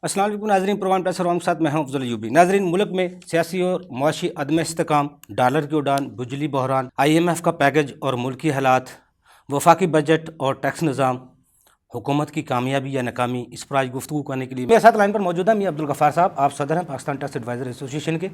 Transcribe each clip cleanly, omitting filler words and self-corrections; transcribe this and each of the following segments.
अस्सलाम वालेकुम नाज़रीन, प्रोग्राम प्रेस के साथ मैं हूं अफजल यूबी। नाज़रीन, मुल्क में सियासी और मुआशी अदम इस्तेकाम, डॉलर की उड़ान, बिजली बहरान, IMF का पैकेज और मुल्की हालात, वफाकी बजट और टैक्स निज़ाम, हुकूमत की कामयाबी या नाकामी, इस पर आज गुफ्तगू करने के लिए मेरे साथ लाइन पर मौजूद है मियां अब्दुल गफ़ार साहब। आप सदर हैं पाकिस्तान टैक्स एडवाइज़र एसोसिएशन के।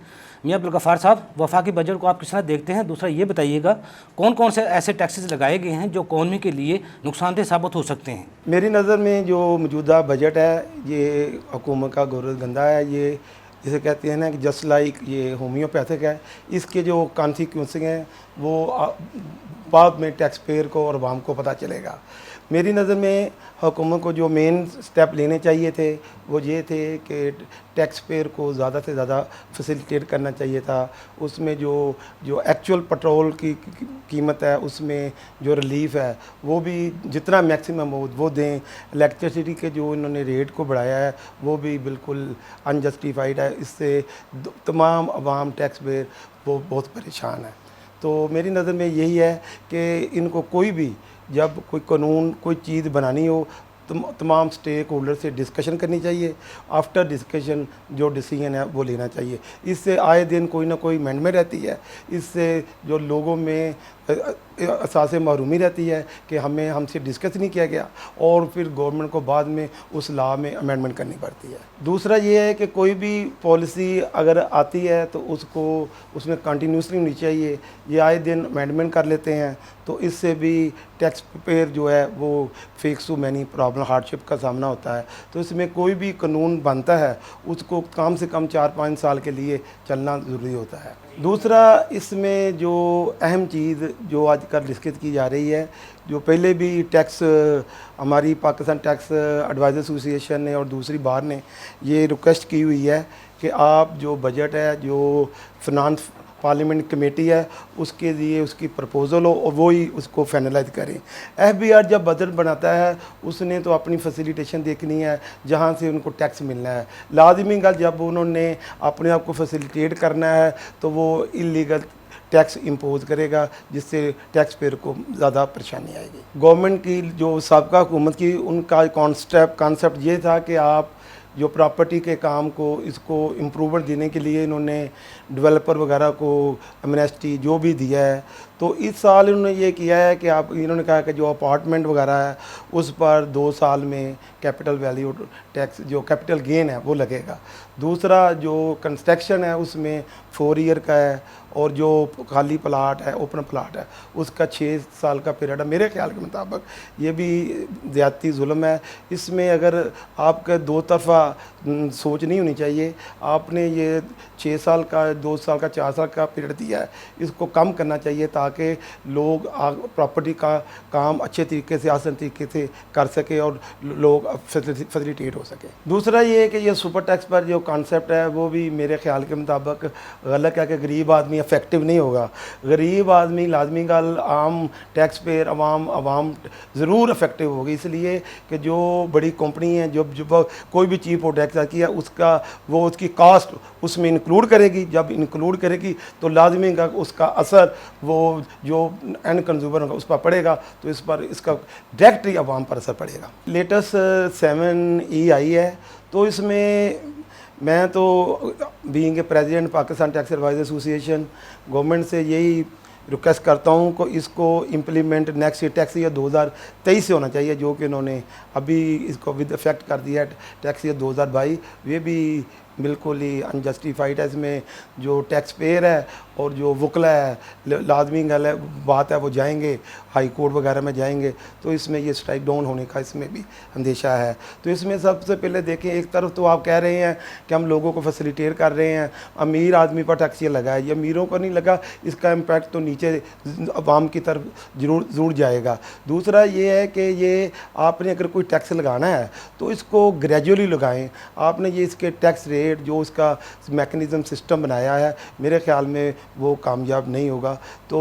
मियां अब्दुल गफ़ार साहब, वफाकी बजट को आप किस तरह देखते हैं? दूसरा ये बताइएगा, कौन कौन से ऐसे टैक्सेस लगाए गए हैं जो कौमी के लिए नुकसानदेह साबित हो सकते हैं? मेरी नज़र में जो मौजूदा बजट है ये हुकूमत का गंदा है। ये जिसे कहते हैं ना कि जस्ट लाइक ये होम्योपैथिक है। इसके जो कॉन्सिक्वेंसेस हैं वो बाद में टैक्स पेयर को और आवाम को पता चलेगा। मेरी नज़र में हुकूमत को जो मेन स्टेप लेने चाहिए थे वो ये थे कि टैक्स पेयर को ज़्यादा से ज़्यादा फैसिलिटेट करना चाहिए था। उसमें जो जो एक्चुअल पेट्रोल की कीमत है उसमें जो रिलीफ है वो भी जितना मैक्सिमम हो वो दें। इलेक्ट्रिसिटी के जो इन्होंने रेट को बढ़ाया है वो भी बिल्कुल अनजस्टिफाइड है। इससे तमाम अवाम टैक्स पेयर वो बहुत परेशान है। तो मेरी नज़र में यही है कि इनको कोई भी जब कोई कानून कोई चीज़ बनानी हो तमाम स्टेक होल्डर से डिस्कशन करनी चाहिए। आफ्टर डिस्कशन जो डिसीजन है वो लेना चाहिए। इससे आए दिन कोई ना कोई अमेंडमेंट रहती है। इससे जो लोगों में एहसास महरूमी रहती है कि हमसे डिस्कस नहीं किया गया और फिर गवर्नमेंट को बाद में उस लॉ में अमेंडमेंट करनी पड़ती है। दूसरा ये है कि कोई भी पॉलिसी अगर आती है तो उसको उसमें कंटिन्यूसली होनी चाहिए। ये आए दिन अमेंडमेंट कर लेते हैं तो इससे भी टैक्स पेयर जो है वो face to many problem hardship का सामना होता है। तो इसमें कोई भी कानून बनता है उसको कम से कम 4-5 साल के लिए चलना ज़रूरी होता है। दूसरा इसमें जो अहम चीज़ जो आजकल डिस्कस की जा रही है, जो पहले भी टैक्स हमारी पाकिस्तान टैक्स एडवाइज़र एसोसिएशन ने और दूसरी बार ने ये रिक्वेस्ट की हुई है कि आप जो बजट है जो फिनांस पार्लियामेंट कमेटी है उसके लिए उसकी प्रपोज़ल हो और वो ही उसको फाइनलाइज करें। FBR जब बजट बनाता है उसने तो अपनी फैसिलिटेशन देखनी है जहाँ से उनको टैक्स मिलना है। लाजमी गल जब उन्होंने अपने आप को फैसिलिटेट करना है तो वो इलीगल टैक्स इम्पोज करेगा जिससे टैक्स पेयर को ज़्यादा परेशानी आएगी। गवर्नमेंट की जो साबका हुकूमत की उनका कॉन्सेप्ट ये था कि आप जो प्रॉपर्टी के काम को इसको इम्प्रूवमेंट देने के लिए इन्होंने डेवलपर वगैरह को एमनेस्टी जो भी दिया है। तो इस साल इन्होंने ये किया है कि इन्होंने कहा कि जो अपार्टमेंट वगैरह है उस पर 2 साल में कैपिटल वैल्यू टैक्स जो कैपिटल गेन है वो लगेगा। दूसरा जो कंस्ट्रक्शन है उसमें 4 ईयर का है और जो खाली प्लाट है ओपन प्लाट है उसका 6 साल का पीरियड है। मेरे ख्याल के मुताबिक ये भी ज़्यादती जुल्म है। इसमें अगर आपके 2 तरफ़ा सोच नहीं होनी चाहिए। आपने ये 6 साल का 2 साल का 4 साल का पीरियड दिया है इसको कम करना चाहिए ताकि लोग प्रॉपर्टी का काम अच्छे तरीके से आसान तरीके से कर सके और लोग फैसिलिटेट हो सके। दूसरा ये है कि ये सुपर टैक्स पर जो कॉन्सेप्ट है वो भी मेरे ख्याल के मुताबिक गलत है कि गरीब आदमी इफेक्टिव नहीं होगा। गरीब आदमी लाजमी गल आम टैक्स पेयर अवाम ज़रूर इफेक्टिव होगी, इसलिए कि जो बड़ी कंपनी है जो कोई भी चीप और टैक्स आती है उसका वो उसकी कास्ट उसमें इंक्लूड करेगी। जब इंक्लूड करेगी तो लाजमी का उसका असर वो जो एंड कंज्यूमर होगा उस पर पड़ेगा तो इस पर इसका डायरेक्टली अवाम पर असर पड़ेगा। लेटेस्ट 7E आई है तो इसमें मैं तो being a president Pakistan tax adviser association government से यही रिक्वेस्ट करता हूँ कि इसको implement next year tax year 2023 से होना चाहिए, जो कि इन्होंने अभी इसको विद इफेक्ट कर दिया है टैक्स ईयर 2022। ये भी बिल्कुल ही अनजस्टिफाइड है। इसमें जो टैक्स पेयर है और जो वकला है लाजमी गल है बात है वो जाएंगे हाई कोर्ट वगैरह में जाएंगे तो इसमें ये स्ट्राइक डाउन होने का इसमें भी अंदेशा है। तो इसमें सबसे पहले देखें, एक तरफ तो आप कह रहे हैं कि हम लोगों को फैसिलिटेट कर रहे हैं, अमीर आदमी पर टैक्स ये लगा है, ये अमीरों को नहीं लगा, इसका इम्पैक्ट तो नीचे अवाम की तरफ ज़रूर जाएगा। दूसरा ये है कि ये आपने अगर कोई टैक्स लगाना है तो इसको ग्रेजुअली लगाएँ। आपने ये इसके टैक्स रेट रेट जो उसका मैकेनिज़्म सिस्टम बनाया है, मेरे ख्याल में वो कामयाब नहीं होगा। तो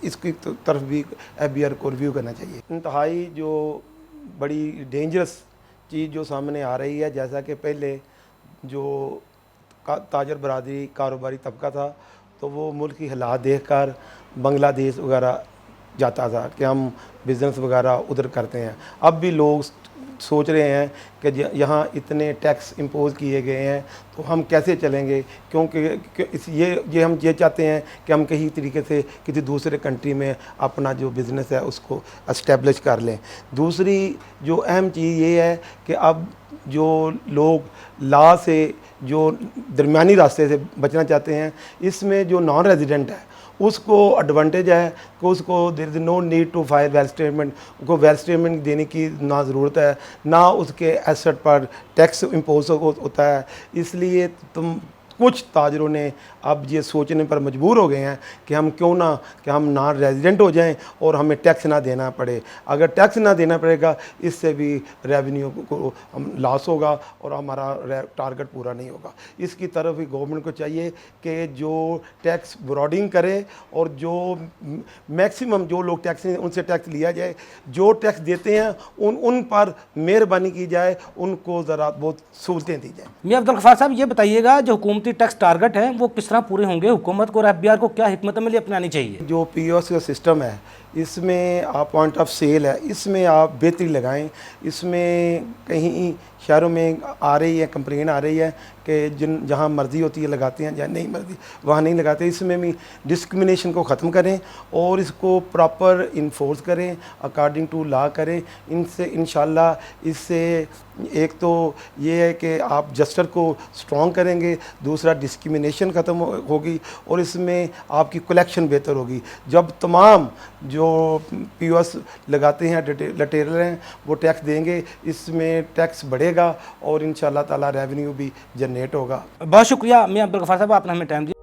इसकी तरफ भी FBR को रिव्यू करना चाहिए। इंतहाई जो बड़ी डेंजरस चीज़ जो सामने आ रही है, जैसा कि पहले जो ताजर बरादरी कारोबारी तबका था तो वो मुल्क की हालात देखकर बांग्लादेश वगैरह जाता था कि हम बिज़नेस वगैरह उधर करते हैं। अब भी लोग सोच रहे हैं कि यहाँ इतने टैक्स इम्पोज़ किए गए हैं तो हम कैसे चलेंगे, क्योंकि ये हम ये चाहते हैं कि हम कहीं तरीके से किसी दूसरे कंट्री में अपना जो बिज़नेस है उसको इस्टेब्लिश कर लें। दूसरी जो अहम चीज़ ये है कि अब जो लोग लॉ से जो दरमियानी रास्ते से बचना चाहते हैं, इसमें जो नॉन रेजिडेंट है उसको एडवांटेज है कि उसको there is no need to file wealth statement, उसको वेल्थ स्टेटमेंट देने की ना ज़रूरत है, ना उसके एसेट पर टैक्स इम्पोज होता है। इसलिए तुम कुछ ताजरों ने अब ये सोचने पर मजबूर हो गए हैं कि हम क्यों ना कि हम नॉन रेजिडेंट हो जाएं और हमें टैक्स ना देना पड़े। अगर टैक्स ना देना पड़ेगा इससे भी रेवेन्यू को हम लॉस होगा और हमारा टारगेट पूरा नहीं होगा। इसकी तरफ भी गवर्नमेंट को चाहिए कि जो टैक्स ब्रॉडिंग करे और जो मैक्सिमम जो लोग टैक्स उनसे टैक्स लिया जाए, जो टैक्स देते हैं उन पर मेहरबानी की जाए, उनको ज़रा बहुत सहूलतें दी जाए। मियां अब्दुल गफ्फार साहब, ये बताइएगा जो हुकूमती टैक्स टारगेट हैं वो किस तरह पूरे होंगे? हुकूमत को और FBR को क्या हिकमत अमली अपनानी चाहिए? जो POS का सिस्टम है इसमें आप पॉइंट ऑफ सेल है, इसमें आप बेहतरी लगाएं। इसमें कहीं शहरों में आ रही है कंप्लेन आ रही है कि जहाँ मर्ज़ी होती है लगाते हैं, जहाँ नहीं मर्ज़ी वहाँ नहीं लगाते। इसमें भी डिस्क्रिमिनेशन को ख़त्म करें और इसको प्रॉपर इन्फोर्स करें, अकॉर्डिंग टू लॉ करें। इनसे इंशाल्लाह इससे एक तो ये है कि आप जस्टर को स्ट्रॉन्ग करेंगे, दूसरा डिस्क्रिमिनेशन ख़त्म होगी और इसमें आपकी कलेक्शन बेहतर होगी। जब तमाम जो POS लगाते हैं रिटेलर हैं वो टैक्स देंगे, इसमें टैक्स बढ़ेगा और इंशाल्लाह ताला रेवेन्यू भी जनरेट होगा। बहुत शुक्रिया मियां अब्दुल गफ्फार साहब, आपने हमें टाइम दिया।